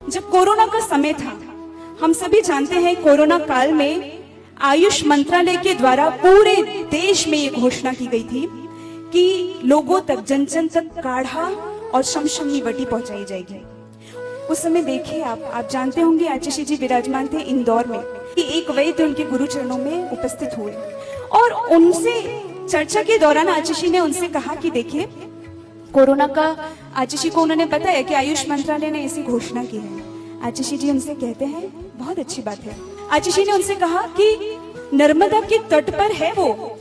जब कोरोना का समय था, हम सभी जानते हैं कोरोना काल में आयुष मंत्रालय के द्वारा पूरे देश में ये घोषणा की गई थी कि लोगों तक, जन जन तक काढ़ा और शमशमनी वटी पहुंचाई जाएगी। उस समय देखिए, आप जानते होंगे आचार्य जी विराजमान थे इंदौर में कि एक वैद्य उनके गुरु चरणों में उपस्थित हुए और उनसे चर्चा के दौरान आचार्य ने उनसे कहा कि देखिए, कोरोना का आचार्य को उन्होंने बताया कि आयुष मंत्रालय ने ऐसी घोषणा की है। आचार्य जी उनसे कहते हैं बहुत अच्छी बात है। आचार्य ने उनसे कहा कि नर्मदा के तट पर है वो,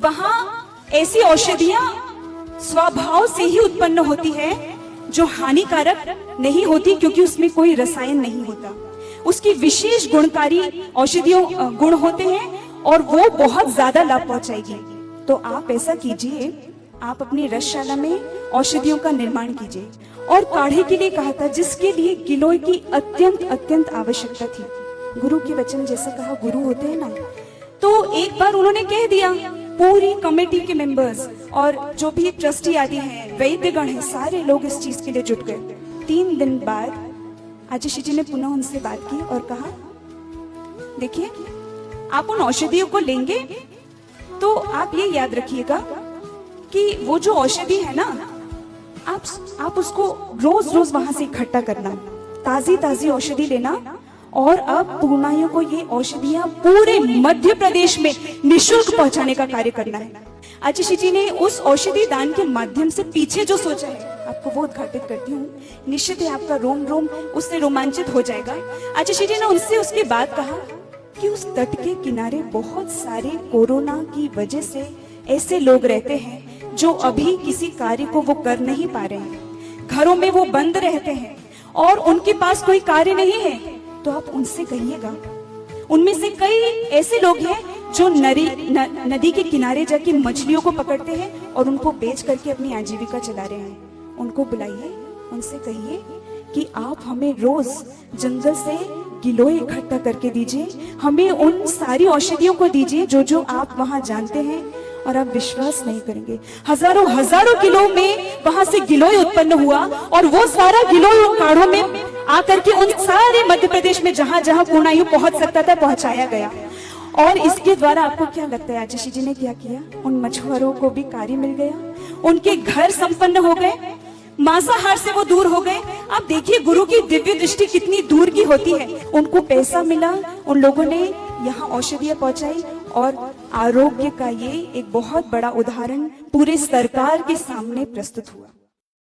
वहां ऐसी औषधियां स्वभाव से ही उत्पन्न होती है जो हानिकारक नहीं होती, क्योंकि उसमें कोई रसायन नहीं होता। उसकी विशेष गुणकारी औषधियों गुण होते हैं और वो बहुत ज्यादा लाभ पहुंचाएगी। तो आप ऐसा कीजिए, आप अपनी रसशाला में औषधियों का निर्माण कीजिए। और काढ़े के लिए कहा था, जिसके लिए गिलोय की अत्यंत आवश्यकता थी। गुरु के वचन जैसे कहा गुरु होते हैं ना, तो एक बार उन्होंने कह दिया, पूरी कमेटी के मेंबर्स और जो भी ट्रस्टी आदि हैं, वैद्यगण हैं, सारे लोग इस चीज के लिए जुट गए। 3 दिन बाद आचार्य जी ने पुनः उनसे बात की और कहा, देखिए, आप उन औषधियों को लेंगे तो आप ये याद रखिएगा कि वो जो औषधि है ना, आप उसको रोज रोज वहां से इकट्ठा करना, ताजी औषधि लेना। और अब पूर्णाइयों को ये औषधियां पूरे मध्य प्रदेश में निःशुल्क पहुंचाने का कार्य करना है। आचार्य जी ने उस औषधि दान के माध्यम से पीछे जो सोचा है, आपको वो उद्घाटित करती हूँ। निश्चित है आपका रोम रोम उससे रोमांचित हो जाएगा। आचार्य जी ने उनसे उसके बाद कहा कि उस तट के किनारे बहुत सारे कोरोना की वजह से ऐसे लोग रहते हैं जो अभी किसी कार्य को वो कर नहीं पा रहे हैं, घरों में वो बंद रहते हैं और उनके पास कोई कार्य नहीं है। तो आप उनसे कहिएगा, उनमें से कई ऐसे लोग हैं जो नदी के किनारे जाके मछलियों को पकड़ते हैं और उनको बेच करके अपनी आजीविका चला रहे हैं। उनको बुलाइए, उनसे कहिए कि आप हमें रोज जंगल से गिलोय इकट्ठा करके दीजिए, हमें उन सारी औषधियों को दीजिए जो आप वहां जानते हैं। और आप विश्वास नहीं करेंगे, हजारों किलो में वहां से गिलोय उत्पन्न हुआ और वो सारा गिलोय उन काढ़ों में आकर के उन सारे मध्य प्रदेश में जहां जहां पूर्णायु पहुंच सकता था पहुंचाया गया। और इसके द्वारा आपको क्या लगता है आचार्य जी ने क्या किया? उन मछुआरों को भी कार्य मिल गया, उनके घर संपन्न हो गए, मांसाहार से वो दूर हो गए। आप देखिए गुरु की दिव्य दृष्टि कितनी दूर की होती है। उनको पैसा मिला, उन लोगों ने यहाँ औषधियां पहुंचाई और आरोग्य का ये एक बहुत बड़ा उदाहरण पूरे सरकार के सामने प्रस्तुत हुआ।